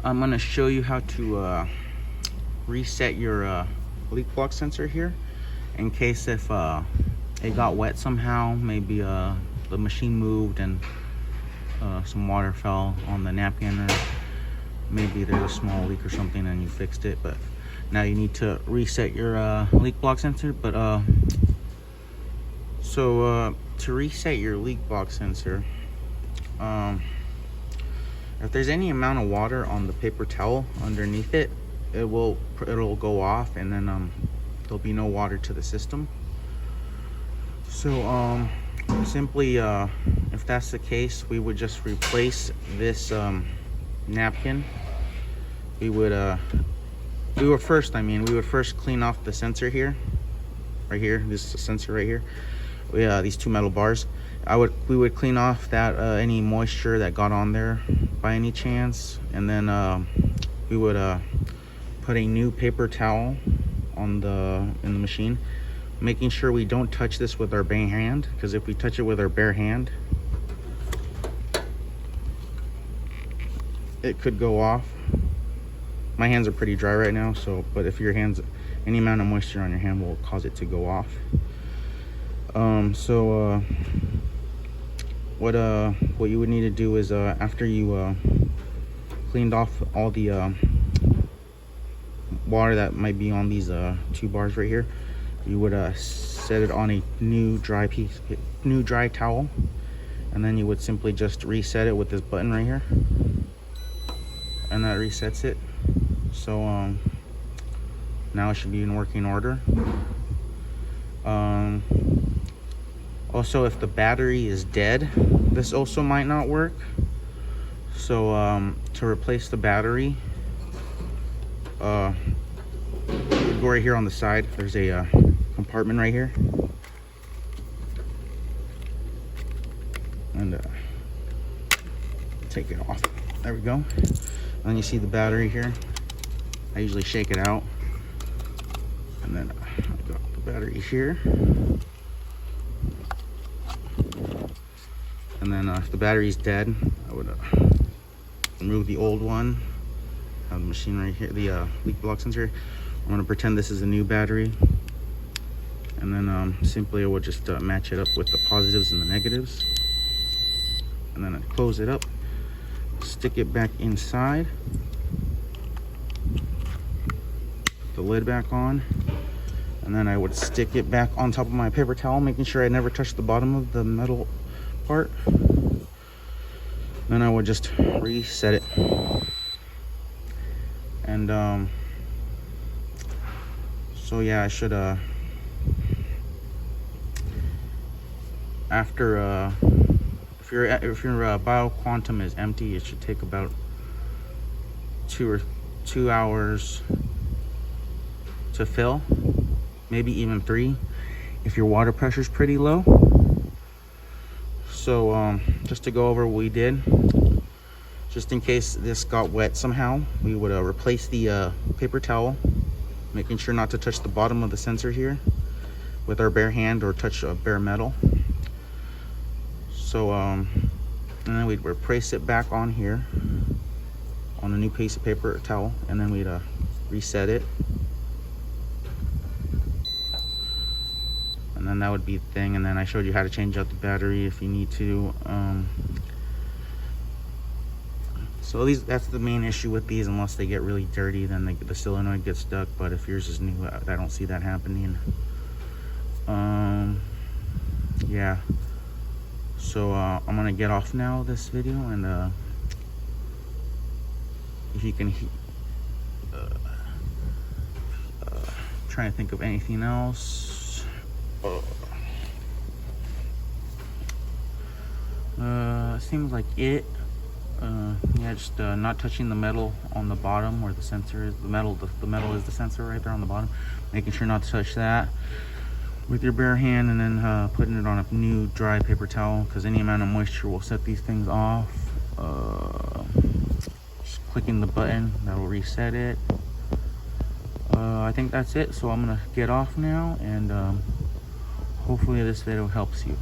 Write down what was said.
I'm going to show you how to reset your leak block sensor here, in case if it got wet somehow. Maybe the machine moved and some water fell on the napkin, or maybe there's a small leak or something and you fixed it, but now you need to reset your leak block sensor. But to reset your leak block sensor, if there's any amount of water on the paper towel underneath it, it'll go off, and then there'll be no water to the system. So simply, if that's the case, we would just replace this napkin. We would first clean off the sensor here, right here. This is the sensor right here. These two metal bars. We would clean off that any moisture that got on there by any chance, and then we would put a new paper towel in the machine, making sure we don't touch this with our bare hand, because if we touch it with our bare hand, it could go off. My hands are pretty dry right now, but if your hands, any amount of moisture on your hand will cause it to go off. What you would need to do is, after you cleaned off all the water that might be on these two bars right here, you would set it on a new dry towel, and then you would simply just reset it with this button right here, and that resets it. So now it should be in working order. Also, if the battery is dead, this also might not work. So to replace the battery, go right here on the side. There's a compartment right here, and take it off. There we go. And then you see the battery here. I usually shake it out, and then I've got the battery here. And then if the battery's dead, I would remove the old one. Have the machine right here, the leak block sensor. I'm going to pretend this is a new battery, and then simply I would just match it up with the positives and the negatives, and then I close it up, stick it back inside, put the lid back on, and then I would stick it back on top of my paper towel, making sure I never touch the bottom of the metal part. Then I would just reset it, and so yeah, I should after if your BioQuantum is empty, it should take about 2 hours to fill, maybe even 3 if your water pressure is pretty low. So just to go over what we did, just in case this got wet somehow, we would replace the paper towel, making sure not to touch the bottom of the sensor here with our bare hand or touch bare metal. So and then we'd replace it back on here on a new piece of paper towel, and then we'd reset it, and then that would be the thing. And then I showed you how to change out the battery if you need to. So that's the main issue with these. Unless they get really dirty, then the solenoid gets stuck. But if yours is new, I don't see that happening. Yeah. So I'm gonna get off now this video, and if you can trying to think of anything else. Seems like it. Yeah, just not touching the metal on the bottom where the sensor is. The metal is the sensor right there on the bottom. Making sure not to touch that with your bare hand, and then putting it on a new dry paper towel, because any amount of moisture will set these things off. Just clicking the button, that will reset it. I think that's it. So I'm gonna get off now, and hopefully this video helps you.